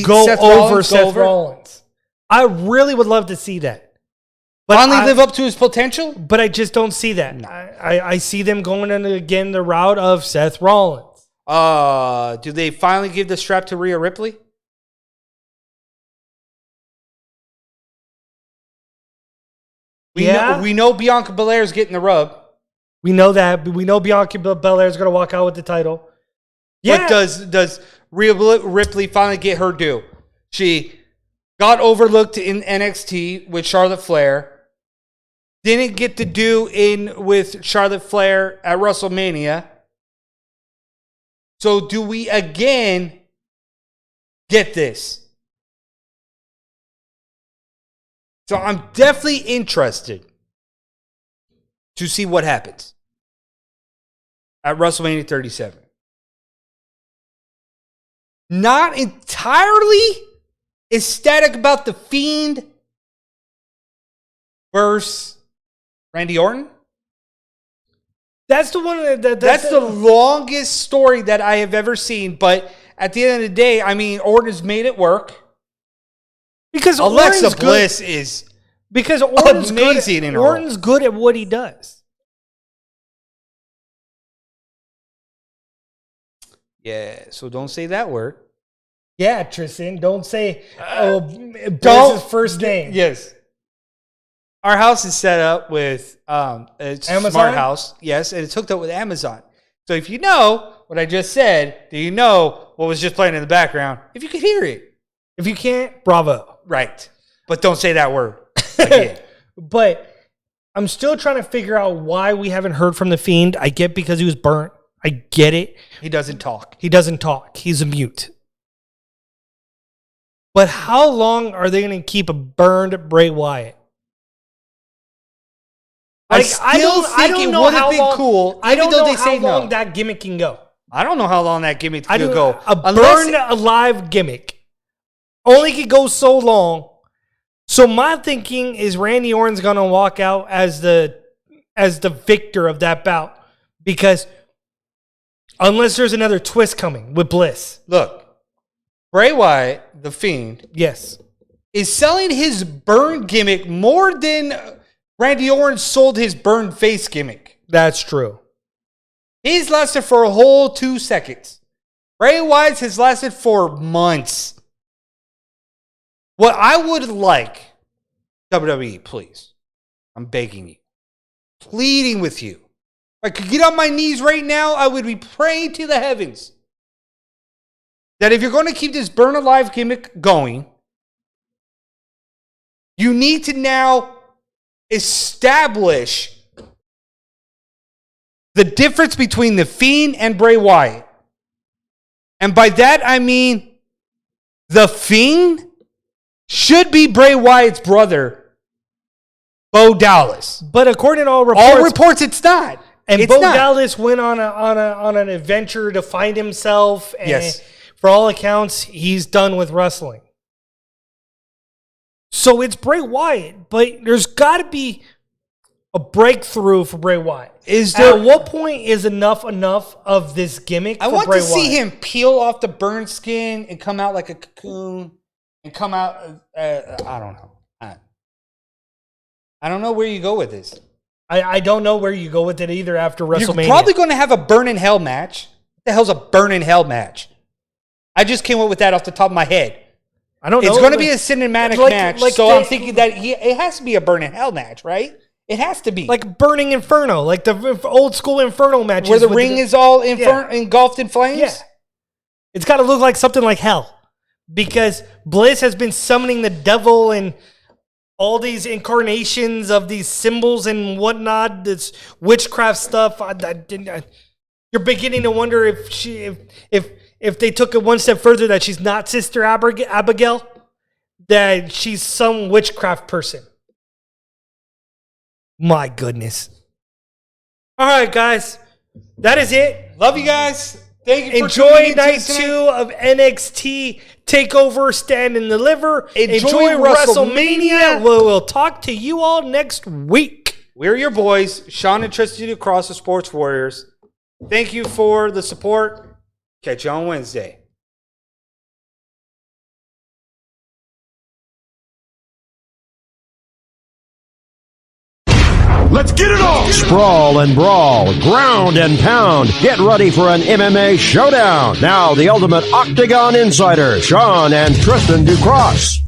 C: go
D: over Seth Rollins. I really would love to see that.
C: But finally live up to his potential?
D: But I just don't see that. No. I see them going in again the route of Seth Rollins.
C: Do they finally give the strap to Rhea Ripley? We know Bianca Belair is getting the rub.
D: We know that. We know Bianca Belair is going to walk out with the title.
C: Yeah. But does Rhea Ripley finally get her due? She got overlooked in NXT with Charlotte Flair. Didn't get to do with Charlotte Flair at WrestleMania. So do we again get this? So I'm definitely interested to see what happens at WrestleMania 37. Not entirely ecstatic about The Fiend versus Randy Orton.
D: That's the one
C: that's the longest story that I have ever seen. But at the end of the day, I mean, Orton has made it work.
D: Because
C: Alexa Bliss is amazing in
D: Orton's good at what he does.
C: Yeah, so don't say that word.
D: Yeah, Tristan, don't say Bliss's first name.
C: Yes. Our house is set up with it's a smart house. Yes, and it's hooked up with Amazon. So if you know what I just said, do you know what was just playing in the background? If you could hear it.
D: If you can't, bravo.
C: Right. But don't say that word again.
D: But I'm still trying to figure out why we haven't heard from The Fiend. I get because he was burnt. I get it.
C: He doesn't talk.
D: He's a mute. But how long are they going to keep a burned Bray Wyatt?
C: I still think it would have been cool.
D: I don't know how long that gimmick can go.
C: I don't know how long that gimmick can go.
D: A burned alive gimmick only could go so long. So my thinking is Randy Orton's going to walk out as the victor of that bout, because unless there's another twist coming with Bliss.
C: Look, Bray Wyatt, the Fiend,
D: Yes.
C: is selling his burn gimmick more than Randy Orton sold his burn face gimmick.
D: That's true.
C: He's lasted for a whole 2 seconds. Bray Wyatt's has lasted for months. What I would like, WWE, please, I'm begging you, pleading with you. If I could get on my knees right now, I would be praying to the heavens that if you're going to keep this burn alive gimmick going, you need to now establish the difference between the Fiend and Bray Wyatt. And by that, I mean the Fiend should be Bray Wyatt's brother, Bo Dallas.
D: But according to all reports,
C: It's not.
D: and
C: It's
D: Bo
C: not.
D: Dallas went on an adventure to find himself, and
C: Yes.
D: for all accounts, he's done with wrestling. So it's Bray Wyatt, but there's got to be a breakthrough for Bray Wyatt.
C: Is there?
D: At what point is enough of this gimmick
C: I
D: for
C: want
D: Bray
C: to see
D: Wyatt?
C: him peel off the burnt skin and come out like a cocoon and come out. I don't know. I don't know where you go with this.
D: I don't know where you go with it either after WrestleMania.
C: You're probably going to have a burn in hell match. What the hell's a burn in hell match? I just came up with that off the top of my head.
D: I don't know.
C: It's going to be a cinematic match, so I'm thinking that it has to be a burn in hell match, right? It has to be.
D: like Burning Inferno, like the old school Inferno matches.
C: Where the
D: with
C: ring is all
D: Yeah.
C: engulfed in flames?
D: Yeah. It's got to look like something like hell, because Bliss has been summoning the devil and all these incarnations of these symbols and whatnot. This witchcraft stuff. You're beginning to wonder if they took it one step further, that she's not Sister Abigail, that she's some witchcraft person. My goodness. All right, guys. That is it.
C: Love you guys. Thank you for
D: Enjoy
C: tuning in
D: night
C: tonight.
D: 2 of NXT TakeOver Stand and Deliver.
C: Enjoy WrestleMania.
D: We'll talk to you all next week.
C: We're your boys, Sean and Tristan across the Sports Warriors. Thank you for the support. Catch you on Wednesday.
A: Let's get it on!
B: Sprawl and brawl, ground and pound. Get ready for an MMA showdown. Now, the ultimate Octagon Insider, Sean and Tristan Ducross.